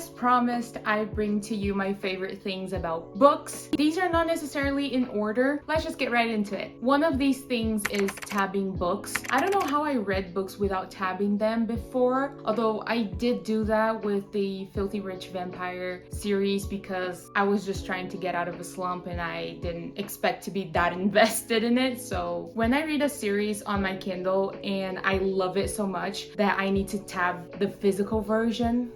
as promised, I bring to you my favorite things about books. These are not necessarily in order. Let's just get right into it. One of these things is tabbing books. I don't know how I read books without tabbing them before, although I did do that with the Filthy Rich Vampire series because I was just trying to get out of a slump and I didn't expect to be that invested in it. So when I read a series on my Kindle and I love it so much that I need to tab the physical version,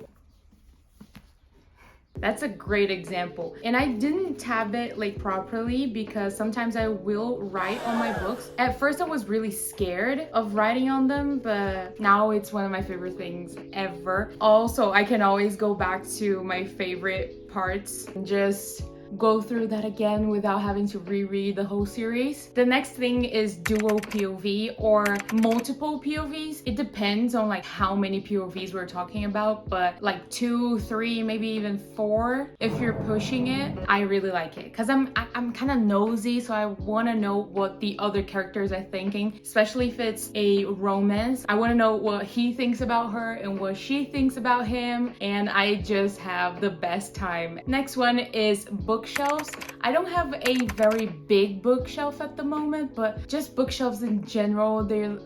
that's a great example. And I didn't tab it like properly because sometimes I will write on my books. At first I was really scared of writing on them, but now it's one of my favorite things ever. Also, I can always go back to my favorite parts and just go through that again without having to reread the whole series. The next thing is dual POV or multiple POVs. It depends on like how many POVs we're talking about, but like 2, 3, maybe even 4 if you're pushing it. I really like it because I'm kind of nosy, so I want to know what the other characters are thinking, especially if it's a romance. I want to know what he thinks about her and what she thinks about him, and I just have the best time. Next one is bookshelves. I don't have a very big bookshelf at the moment, but just bookshelves in general, they're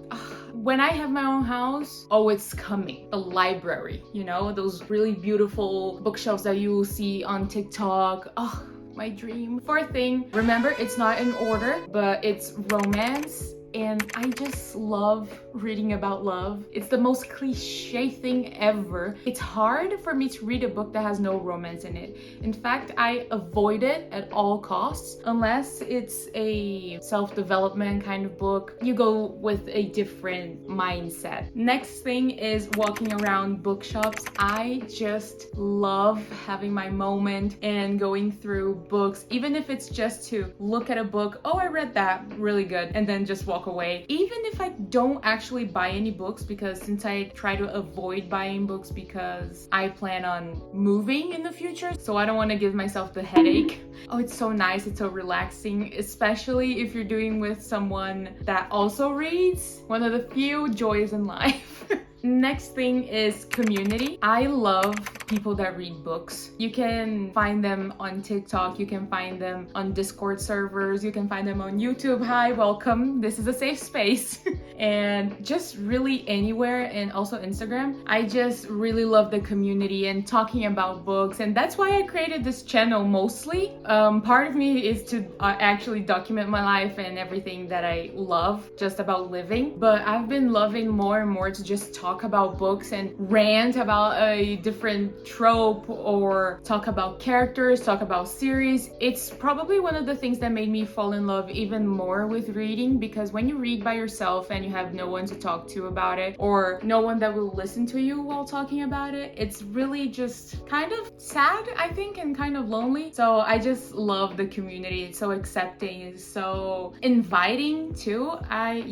when I have my own house, oh, it's coming. A library, you know, those really beautiful bookshelves that you will see on TikTok. Oh, my dream. Fourth thing, remember, it's not in order, but it's romance. And I just love reading about love. It's the most cliche thing ever. It's hard for me to read a book that has no romance in it. In fact, I avoid it at all costs unless it's a self-development kind of book. You go with a different mindset. Next thing is walking around bookshops. I just love having my moment and going through books, even if it's just to look at a book. Oh, I read that, really good, and then just walk away. Even if I don't actually buy any books, because since I try to avoid buying books because I plan on moving in the future, so I don't want to give myself the headache. Oh, it's so nice, it's so relaxing, especially if you're doing with someone that also reads. One of the few joys in life. Next thing is community. I love people that read books. You can find them on TikTok, you can find them on Discord servers, you can find them on YouTube. Hi, welcome. This is a safe space. And just really anywhere, and also Instagram. I just really love the community and talking about books, and that's why I created this channel mostly. Part of me is to actually document my life and everything that I love just about living, but I've been loving more and more to just talk about books and rant about a different trope or talk about characters, talk about series. It's probably one of the things that made me fall in love even more with reading, because when you read by yourself and you have no one to talk to about it or no one that will listen to you while talking about it, it's really just kind of sad, I think, and kind of lonely. So I just love the community. It's so accepting, it's so inviting too. I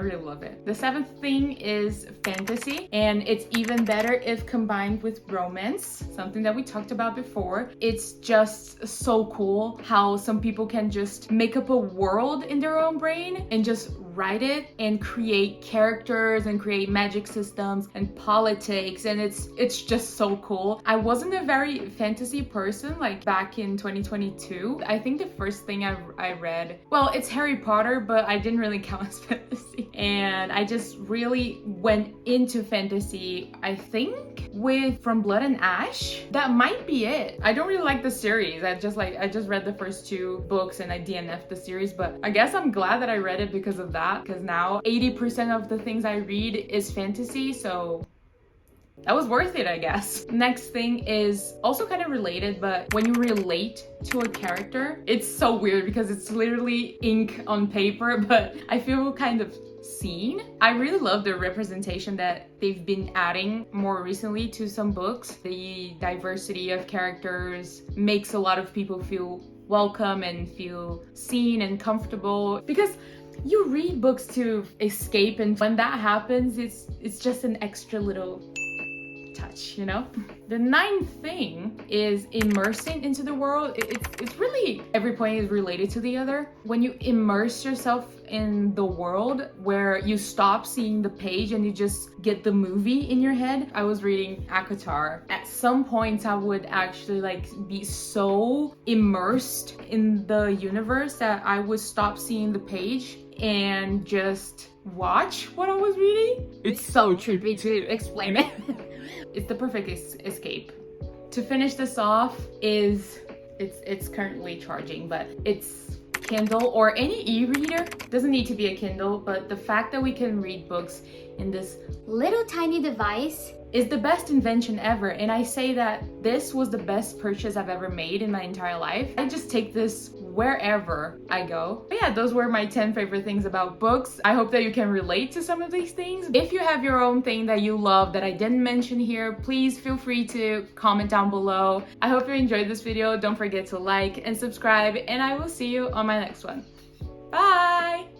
really love it. The seventh thing is fantasy, and it's even better if combined with romance, something that we talked about before. It's just so cool how some people can just make up a world in their own brain and just write it and create characters and create magic systems and politics, and it's just so cool. I wasn't a very fantasy person like back in 2022. I think the first thing I read, well, it's Harry Potter, but I didn't really count as fantasy. And I just really went into fantasy, I think, with From Blood and Ash. That might be it. I don't really like the series. I just read the first 2 books and I DNF'd the series, but I guess I'm glad that I read it because of that, because now 80% of the things I read is fantasy, so that was worth it, I guess. Next thing is also kind of related, but when you relate to a character, it's so weird because it's literally ink on paper, but I feel kind of seen. I really love the representation that they've been adding more recently to some books. The diversity of characters makes a lot of people feel welcome and feel seen and comfortable, because you read books to escape, and when that happens, it's just an extra little touch. much, you know? The ninth thing is immersing into the world. It's really, every point is related to the other. When you immerse yourself in the world where you stop seeing the page and you just get the movie in your head. I was reading ACOTAR. At some points I would actually like be so immersed in the universe that I would stop seeing the page and just watch what I was reading. It's so trippy to explain it. It's the perfect escape. To finish this off is, it's currently charging, but it's Kindle or any e-reader. Doesn't need to be a Kindle, but the fact that we can read books in this little tiny device is the best invention ever. And I say that this was the best purchase I've ever made in my entire life. I just take this wherever I go. But yeah, those were my 10 favorite things about books. I hope that you can relate to some of these things. If you have your own thing that you love that I didn't mention here, please feel free to comment down below. I hope you enjoyed this video. Don't forget to like and subscribe, and I will see you on my next one. Bye!